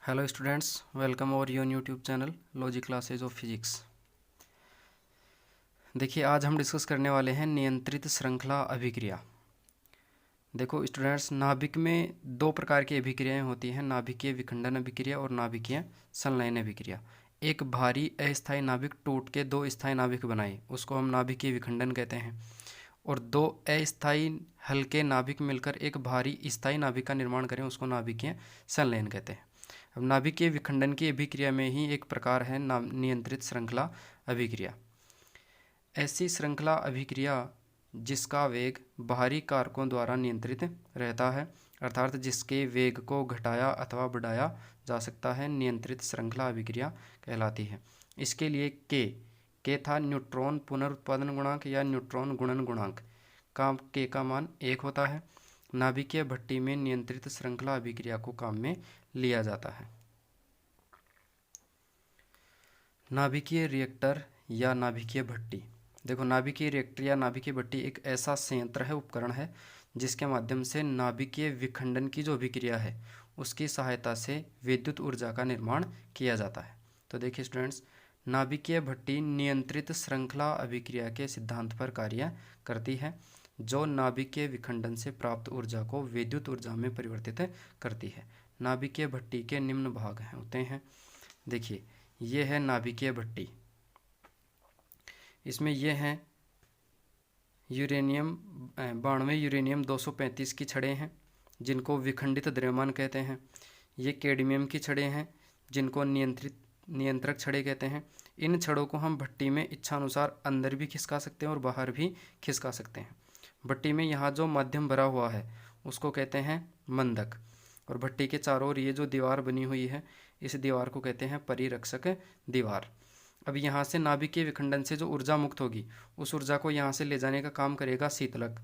Hello students, welcome over your YouTube channel logic classes of physics. देखिए, आज हम discuss करने वाले हैं नियंत्रित श्रृंखला अभिक्रिया। देखो स्टूडेंट्स, नाभिक में दो प्रकार की अभिक्रियाएं होती हैं, नाभिकीय विखंडन अभिक्रिया और नाभिकीय संलयन अभिक्रिया। एक भारी अस्थायी नाभिक टूट के दो स्थायी नाभिक बनाए, उसको हम नाभिकीय विखंडन कहते हैं। और दो अस्थायी हल्के नाभिक मिलकर एक भारी स्थायी नाभिक का निर्माण करें, उसको नाभिकीय संलयन कहते हैं। अब नाभिकीय विखंडन की अभिक्रिया में ही एक प्रकार है नियंत्रित श्रृंखला अभिक्रिया। ऐसी श्रृंखला अभिक्रिया जिसका वेग बाहरी कारकों द्वारा नियंत्रित रहता है, अर्थात जिसके वेग को घटाया अथवा बढ़ाया जा सकता है, नियंत्रित श्रृंखला अभिक्रिया कहलाती है। इसके लिए के था न्यूट्रॉन पुनरुत्पादन गुणांक या न्यूट्रॉन गुणन गुणांक का के का मान 1 होता है। नाभिकीय भट्टी में नियंत्रित श्रृंखला अभिक्रिया को काम में लिया जाता है। नाभिकीय रिएक्टर या नाभिकीय भट्टी। देखो, नाभिकीय रिएक्टर या नाभिकीय भट्टी एक ऐसा संयंत्र है, उपकरण है, जिसके माध्यम से नाभिकीय विखंडन की जो अभिक्रिया है उसकी सहायता से विद्युत ऊर्जा का निर्माण किया जाता है। तो देखिए स्टूडेंट्स, नाभिकीय भट्टी नियंत्रित श्रृंखला अभिक्रिया के सिद्धांत पर कार्य करती है, जो नाभिकीय विखंडन से प्राप्त ऊर्जा को विद्युत ऊर्जा में परिवर्तित करती है। नाभिकीय भट्टी के निम्न भाग होते हैं। देखिए, ये है नाभिकीय भट्टी। इसमें ये हैं यूरेनियम 92 यूरेनियम 235 की छड़ें हैं, जिनको विखंडित द्रव्यमान कहते हैं। ये कैडमियम की छड़ें हैं, जिनको नियंत्रक छड़ें कहते हैं। इन छड़ों को हम भट्टी में इच्छानुसार अंदर भी खिसका सकते हैं और बाहर भी खिसका सकते हैं। भट्टी में यहाँ जो माध्यम भरा हुआ है उसको कहते हैं मंदक, और भट्टी के चारों ओर ये जो दीवार बनी हुई है, इस दीवार को कहते हैं परिरक्षक दीवार। अब यहाँ से नाभिकीय विखंडन से जो ऊर्जा मुक्त होगी, उस ऊर्जा को यहाँ से ले जाने का काम करेगा शीतलक,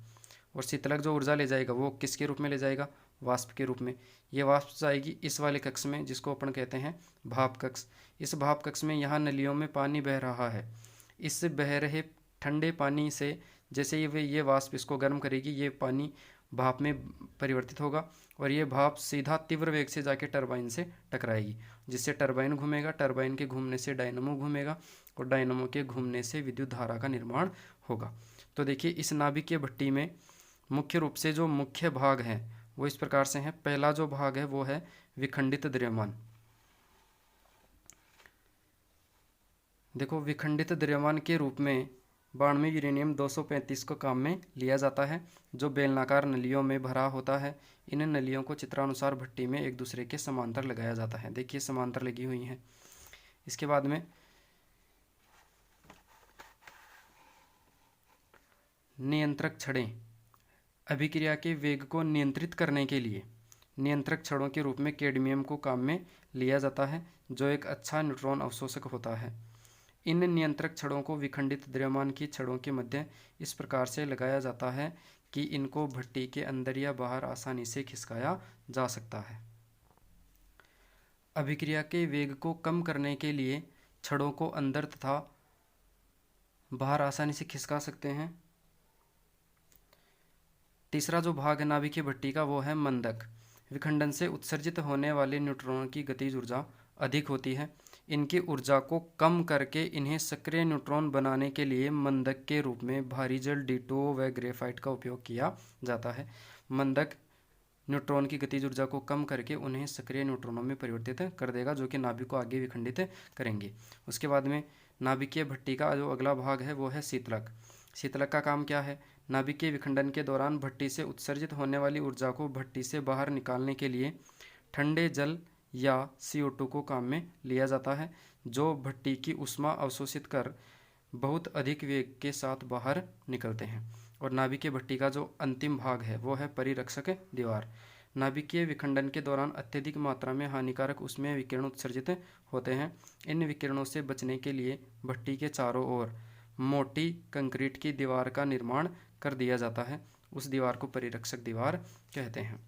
और शीतलक जो ऊर्जा ले जाएगा वो किसके रूप में ले जाएगा? वाष्प के रूप में। ये वाष्प जाएगी इस वाले कक्ष में, जिसको अपन कहते हैं भाप कक्ष। इस भाप कक्ष में यहाँ नलियों में पानी बह रहा है। इस बह रहे ठंडे पानी से जैसे ये वाष्प इसको गर्म करेगी, ये पानी भाप में परिवर्तित होगा, और ये भाप सीधा तीव्र वेग से जाके टरबाइन से टकराएगी, जिससे टरबाइन घूमेगा। टरबाइन के घूमने से डायनमो घूमेगा, और डायनमो के घूमने से विद्युत धारा का निर्माण होगा। तो देखिए, इस नाभिकीय भट्टी में मुख्य रूप से जो मुख्य भाग हैं वो इस प्रकार से हैं। पहला जो भाग है वो है विखंडित द्रव्यमान। देखो, विखंडित द्रव्यमान के रूप में 92 यूरेनियम 235 को काम में लिया जाता है, जो बेलनाकार नलियों में भरा होता है। इन नलियों को चित्रानुसार भट्टी में एक दूसरे के समांतर लगाया जाता है। देखिए, समांतर लगी हुई हैं। इसके बाद में नियंत्रक छड़ें। अभिक्रिया के वेग को नियंत्रित करने के लिए नियंत्रक छड़ों के रूप में कैडमियम को काम में लिया जाता है, जो एक अच्छा न्यूट्रॉन अवशोषक होता है। इन नियंत्रक छड़ों को विखंडित द्रव्यमान की छड़ों के मध्य इस प्रकार से लगाया जाता है कि इनको भट्टी के अंदर या बाहर आसानी से खिसकाया जा सकता है। अभिक्रिया के वेग को कम करने के लिए छड़ों को अंदर तथा बाहर आसानी से खिसका सकते हैं। तीसरा जो भाग है नाभिकीय भट्टी का वो है मंदक। विखंडन से उत्सर्जित होने वाले न्यूट्रॉनों की गतिज ऊर्जा अधिक होती है। इनकी ऊर्जा को कम करके इन्हें सक्रिय न्यूट्रॉन बनाने के लिए मंदक के रूप में भारी जल D2O व ग्रेफाइट का उपयोग किया जाता है। मंदक न्यूट्रॉन की गतिज ऊर्जा को कम करके उन्हें सक्रिय न्यूट्रॉनों में परिवर्तित कर देगा, जो कि नाभिक को आगे विखंडित करेंगे। उसके बाद में नाभिकीय भट्टी का जो अगला भाग है वो है शीतलक। शीतलक का काम क्या है? नाभिकीय विखंडन के दौरान भट्टी से उत्सर्जित होने वाली ऊर्जा को भट्टी से बाहर निकालने के लिए ठंडे जल या CO2 को काम में लिया जाता है, जो भट्टी की ऊष्मा अवशोषित कर बहुत अधिक वेग के साथ बाहर निकलते हैं। और नाभिकीय भट्टी का जो अंतिम भाग है वो है परिरक्षक दीवार। नाभिकीय विखंडन के दौरान अत्यधिक मात्रा में हानिकारक ऊष्मीय विकिरण उत्सर्जित होते हैं। इन विकिरणों से बचने के लिए भट्टी के चारों ओर मोटी कंक्रीट की दीवार का निर्माण कर दिया जाता है। उस दीवार को परिरक्षक दीवार कहते हैं।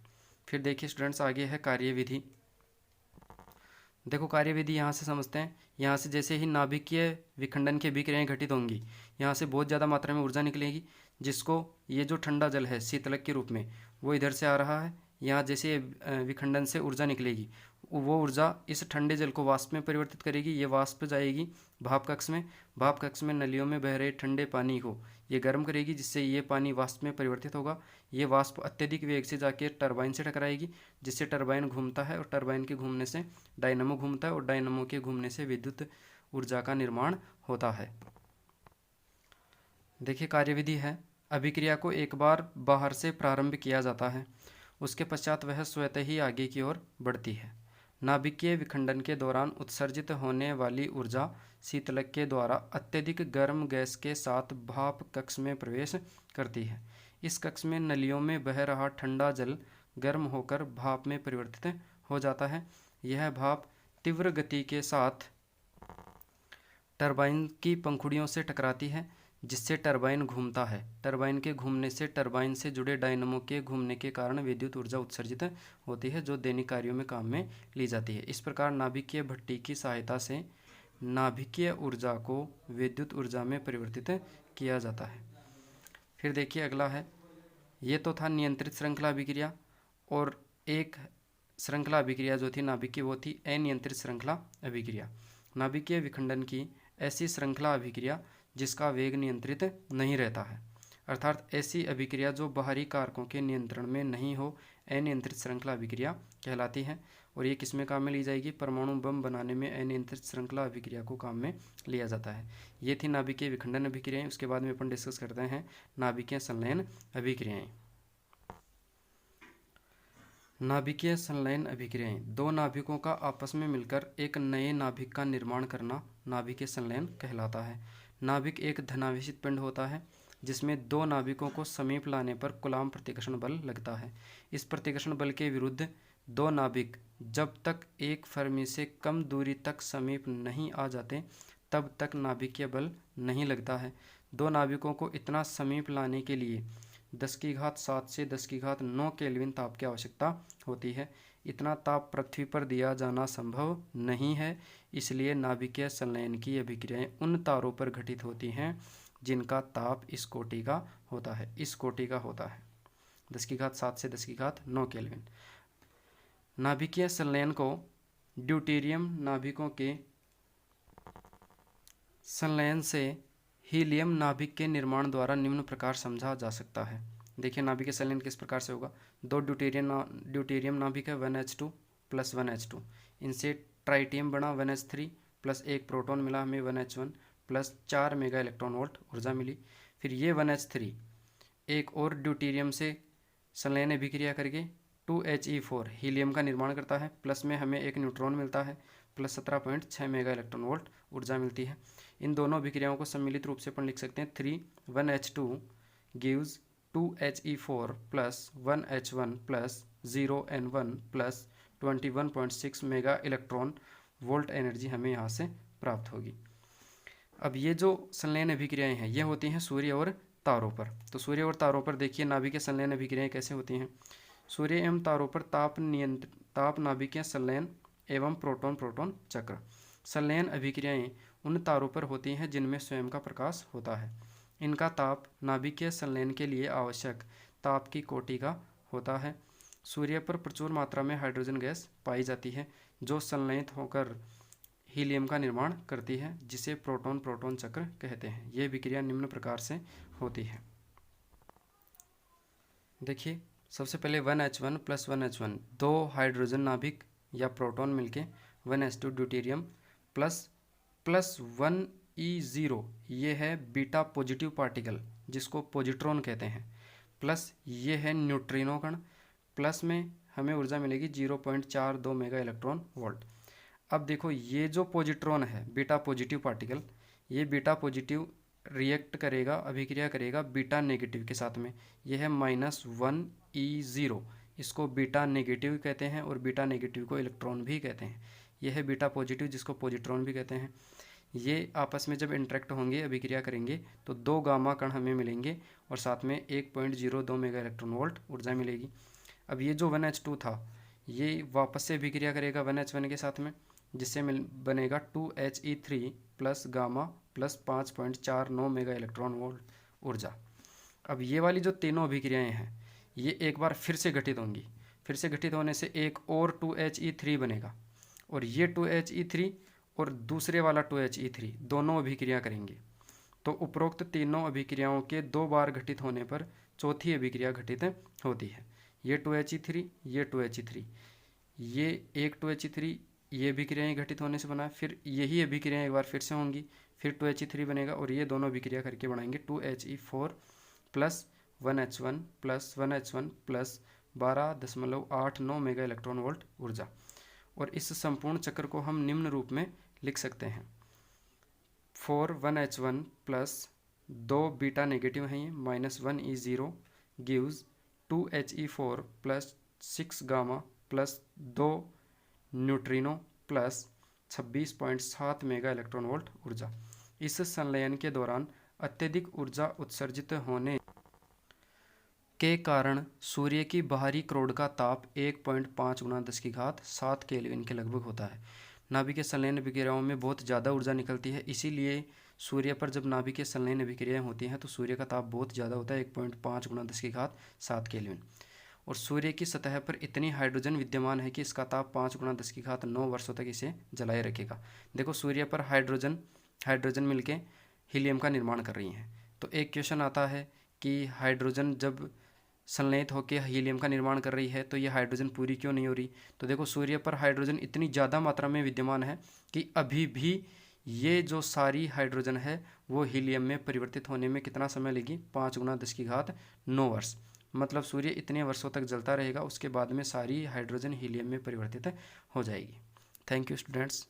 फिर देखिए स्टूडेंट्स, आगे है कार्यविधि। देखो, कार्यविधि यहाँ से समझते हैं। यहाँ से जैसे ही नाभिकीय विखंडन की अभिक्रियाएं घटित होंगी, यहाँ से बहुत ज़्यादा मात्रा में ऊर्जा निकलेगी, जिसको ये जो ठंडा जल है शीतलक के रूप में वो इधर से आ रहा है, यहाँ जैसे विखंडन से ऊर्जा निकलेगी, वो ऊर्जा इस ठंडे जल को वाष्प में परिवर्तित करेगी। ये वाष्प जाएगी भाप कक्ष में, भाप कक्ष में नलियों में बह रहे ठंडे पानी को ये गर्म करेगी, जिससे ये पानी वाष्प में परिवर्तित होगा। ये वाष्प अत्यधिक वेग से जाके टरबाइन से टकराएगी, जिससे टरबाइन घूमता है और टरबाइन के घूमने से डायनमो घूमता है और डायनमो के घूमने से विद्युत ऊर्जा का निर्माण होता है। देखिए कार्यविधि है, अभिक्रिया को एक बार बाहर से प्रारंभ किया जाता है, उसके पश्चात वह स्वतः ही आगे की ओर बढ़ती है। नाभिकीय विखंडन के दौरान उत्सर्जित होने वाली ऊर्जा शीतलक के द्वारा अत्यधिक गर्म गैस के साथ भाप कक्ष में प्रवेश करती है। इस कक्ष में नलियों में बह रहा ठंडा जल गर्म होकर भाप में परिवर्तित हो जाता है। यह भाप तीव्र गति के साथ टरबाइन की पंखुड़ियों से टकराती है, जिससे टरबाइन घूमता है। टरबाइन के घूमने से टरबाइन से जुड़े डायनमो के घूमने के कारण विद्युत ऊर्जा उत्सर्जित होती है, जो दैनिक कार्यों में काम में ली जाती है। इस प्रकार नाभिकीय भट्ठी की सहायता से नाभिकीय ऊर्जा को विद्युत ऊर्जा में परिवर्तित किया जाता है। फिर देखिए अगला है, ये तो था नियंत्रित श्रृंखला अभिक्रिया, और एक श्रृंखला अभिक्रिया जो थी नाभिकीय वो थी अनियंत्रित श्रृंखला अभिक्रिया। नाभिकीय विखंडन की ऐसी श्रृंखला अभिक्रिया जिसका वेग नियंत्रित नहीं रहता है, अर्थात ऐसी अभिक्रिया जो बाहरी कारकों के नियंत्रण में नहीं हो, अनियंत्रित श्रृंखला अभिक्रिया कहलाती है। और ये किस में काम में ली जाएगी? परमाणु बम बनाने में अनियंत्रित श्रृंखला अभिक्रिया को काम में लिया जाता है। ये थी नाभिकीय विखंडन अभिक्रियाएं। उसके बाद में अपन डिस्कस करते हैं नाभिकीय संलयन अभिक्रियाएं। नाभिकीय संलयन अभिक्रियाएं, दो नाभिकों का आपस में मिलकर एक नए नाभिक का निर्माण करना नाभिकीय संलयन कहलाता है। नाभिक एक धनावेशित पिंड होता है जिसमें दो नाभिकों को समीप लाने पर कूलाम प्रतिकर्षण बल लगता है। इस प्रतिकर्षण बल के विरुद्ध दो नाभिक जब तक एक फर्मी से कम दूरी तक समीप नहीं आ जाते तब तक नाभिकीय बल नहीं लगता है। दो नाभिकों को इतना समीप लाने के लिए 10�7 से 10�9 केल्विन ताप की आवश्यकता होती है। इतना ताप पृथ्वी पर दिया जाना संभव नहीं है, इसलिए नाभिकीय संलयन की अभिक्रियाएं उन तारों पर घटित होती हैं जिनका ताप इस कोटि का होता है। 10�7 से 10�9 केल्विन। नाभिकीय संलयन को ड्यूटेरियम नाभिकों के संलयन से हीलियम नाभिक के निर्माण द्वारा निम्न प्रकार समझा जा सकता है। देखिए नाभिकीय संलयन किस प्रकार से होगा। दो ड्यूटेरियम नाभिक है 1H2 + 1H2, इनसे ट्राइटियम बना 1H3 प्लस एक प्रोटॉन मिला हमें 1H1 plus 4 mega electron volt ऊर्जा मिली। फिर ये 1H3 एक और ड्यूटेरियम से संलयन अभिक्रिया करके 2He4 हीलियम का निर्माण करता है, प्लस में हमें एक न्यूट्रॉन मिलता है प्लस 17.6 मेगा इलेक्ट्रॉन वोल्ट ऊर्जा मिलती है। इन दोनों अभिक्रियाओं को सम्मिलित रूप से अपन लिख सकते हैं 3 1H2 gives 2He4 plus 1H1 plus 0N1 plus 21.6 mega electron volt energy हमें यहाँ से प्राप्त होगी। अब ये जो संलयन अभिक्रियाएं हैं ये होती हैं सूर्य और तारों पर। तो सूर्य और तारों पर देखिए नाभिकीय संलयन अभिक्रियाएं कैसे होती हैं। सूर्य एवं तारों पर ताप नाभिकीय संलयन एवं प्रोटॉन प्रोटॉन चक्र। संलयन अभिक्रियाएं उन तारों पर होती हैं जिनमें स्वयं का प्रकाश होता है। इनका ताप नाभिकीय संलयन के लिए आवश्यक ताप की कोटि का होता है। सूर्य पर प्रचुर मात्रा में हाइड्रोजन गैस पाई जाती है जो संलयित होकर हीलियम का निर्माण करती है, जिसे प्रोटॉन प्रोटॉन चक्र कहते हैं। ये विक्रिया निम्न प्रकार से होती है। देखिए सबसे पहले 1H1 प्लस 1H1 दो हाइड्रोजन नाभिक या प्रोटॉन मिलके 1H2 ड्यूटेरियम प्लस 1E0 ये है बीटा पॉजिटिव पार्टिकल जिसको पॉजिट्रॉन कहते हैं, प्लस ये है न्यूट्रिनो कण, प्लस में हमें ऊर्जा मिलेगी 0.42 मेगा इलेक्ट्रॉन वोल्ट। अब देखो ये जो पॉजिट्रॉन है बीटा पॉजिटिव पार्टिकल, ये बीटा पॉजिटिव रिएक्ट करेगा अभिक्रिया करेगा बीटा नेगेटिव के साथ में। यह है -1E0, इसको बीटा नेगेटिव कहते हैं और बीटा नेगेटिव को इलेक्ट्रॉन भी कहते हैं। यह है बीटा पॉजिटिव जिसको पॉजिट्रॉन भी कहते हैं। ये आपस में जब इंटरेक्ट होंगे अभिक्रिया करेंगे तो दो गामा कण हमें मिलेंगे और साथ में 1.02 मेगा इलेक्ट्रॉन वोल्ट ऊर्जा मिलेगी। अब ये जो 1H2 था ये वापस से अभिक्रिया करेगा 1H1 के साथ में, जिससे बनेगा 2He3 plus gamma plus 5.49 mega electron volt ऊर्जा। अब ये वाली जो तीनों अभिक्रियाएं हैं ये एक बार फिर से घटित होंगी, फिर से घटित होने से एक और 2He3 बनेगा, और ये 2He3 और दूसरे वाला 2He3 दोनों अभिक्रिया करेंगे। तो उपरोक्त तीनों अभिक्रियाओं के 2 बार घटित होने पर चौथी अभिक्रिया घटित होती है। ये 2He3, ये 2He3, ये एक 2He3 ये अभिक्रियाएं घटित होने से बना, फिर यही अभिक्रियाएं एक बार फिर से होंगी, फिर 2He3 बनेगा, और ये दोनों अभिक्रिया करके बनाएंगे 2He4 plus 1H1 plus 1H1 plus 12.89 mega electron volt ऊर्जा। और इस संपूर्ण चक्र को हम निम्न रूप में लिख सकते हैं। 1H1 प्लस 2 बीटा नेगेटिव हैं ये, -1E0 gives 2He4 plus 6 gamma plus 2 neutrino plus 26.7 mega electron volt ऊर्जा। इस संलयन के दौरान अत्यधिक ऊर्जा उत्सर्जित होने के कारण सूर्य की बाहरी क्रोड का ताप 1.5 गुना 10⁻7 केल्विन के लगभग होता है। नाभिकीय संलयन अभिक्रियाओं में बहुत ज़्यादा ऊर्जा निकलती है, इसीलिए सूर्य पर जब नाभिकीय संलयन अभिक्रियाएं होती हैं तो सूर्य का ताप बहुत ज़्यादा होता है, 1.5 गुना 10⁻7 केल्विन। और सूर्य की सतह पर इतनी हाइड्रोजन विद्यमान है कि इसका ताप 5 गुना 10�9 वर्षों तक इसे जलाए रखेगा। देखो सूर्य पर हाइड्रोजन मिलके हीलियम का निर्माण कर रही हैं। तो एक क्वेश्चन आता है कि हाइड्रोजन जब संलयित होकर हीलियम का निर्माण कर रही है तो ये हाइड्रोजन पूरी क्यों नहीं हो रही। तो देखो सूर्य पर हाइड्रोजन इतनी ज़्यादा मात्रा में विद्यमान है कि अभी भी ये जो सारी हाइड्रोजन है वो हीलियम में परिवर्तित होने में कितना समय लेगी, 5 गुना 10�9 वर्ष। मतलब सूर्य इतने वर्षों तक जलता रहेगा, उसके बाद में सारी हाइड्रोजन हीलियम में परिवर्तित हो जाएगी। Thank you students.